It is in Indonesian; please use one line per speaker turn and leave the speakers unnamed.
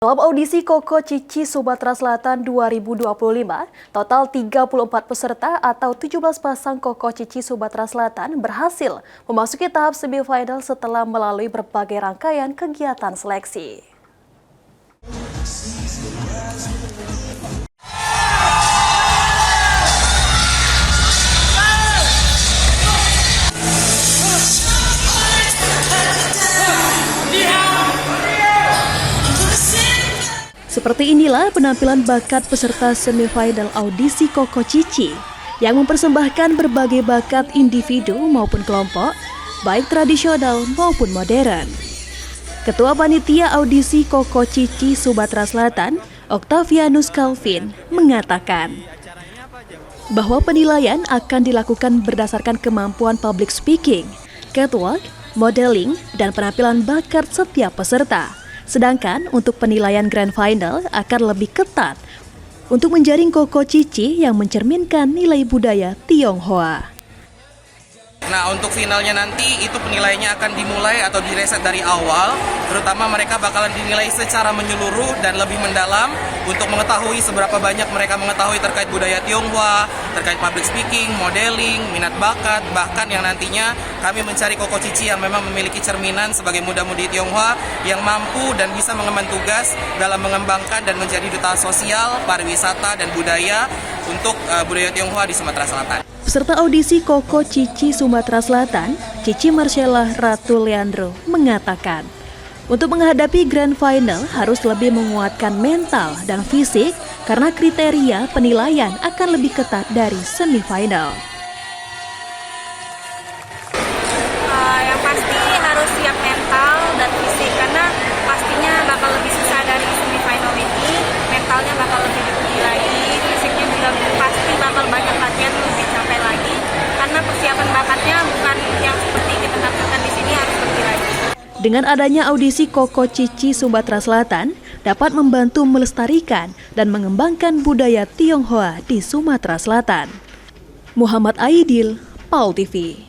Dalam audisi Koko Cici Sumatera Selatan 2025, total 34 peserta atau 17 pasang Koko Cici Sumatera Selatan berhasil memasuki tahap semifinal setelah melalui berbagai rangkaian kegiatan seleksi. Seperti inilah penampilan bakat peserta semifinal audisi Koko Cici yang mempersembahkan berbagai bakat individu maupun kelompok, baik tradisional maupun modern. Ketua Panitia Audisi Koko Cici Sumatera Selatan, Octavianus Calvin, mengatakan bahwa penilaian akan dilakukan berdasarkan kemampuan public speaking, catwalk, modeling, dan penampilan bakat setiap peserta. Sedangkan untuk penilaian Grand Final akan lebih ketat untuk menjaring Koko Cici yang mencerminkan nilai budaya Tionghoa.
Nah, untuk finalnya nanti itu penilaiannya akan dimulai atau direset dari awal, terutama mereka bakalan dinilai secara menyeluruh dan lebih mendalam untuk mengetahui seberapa banyak mereka mengetahui terkait budaya Tionghoa, terkait public speaking, modeling, minat bakat, bahkan yang nantinya kami mencari Koko Cici yang memang memiliki cerminan sebagai muda-mudi Tionghoa yang mampu dan bisa mengemban tugas dalam mengembangkan dan menjadi duta sosial, pariwisata, dan budaya untuk budaya Tionghoa di Sumatera Selatan.
Peserta audisi Koko Cici Sumatera Selatan, Cici Marcella Ratu Leandro, mengatakan untuk menghadapi Grand Final harus lebih menguatkan mental dan fisik karena kriteria penilaian akan lebih ketat dari semifinal.
Yang pasti harus siap mental dan fisik karena pastinya bakal lebih susah dari semifinal ini. Mentalnya bakal lebih diuji lagi, fisiknya juga pasti bakal banyak latihan lebih capek lagi karena persiapan bakatnya bukan yang seperti kita tampilkan di sini, harus lebih lagi.
Dengan adanya audisi Koko Cici Sumatera Selatan dapat membantu melestarikan dan mengembangkan budaya Tionghoa di Sumatera Selatan. Muhammad Aidil, PAL TV.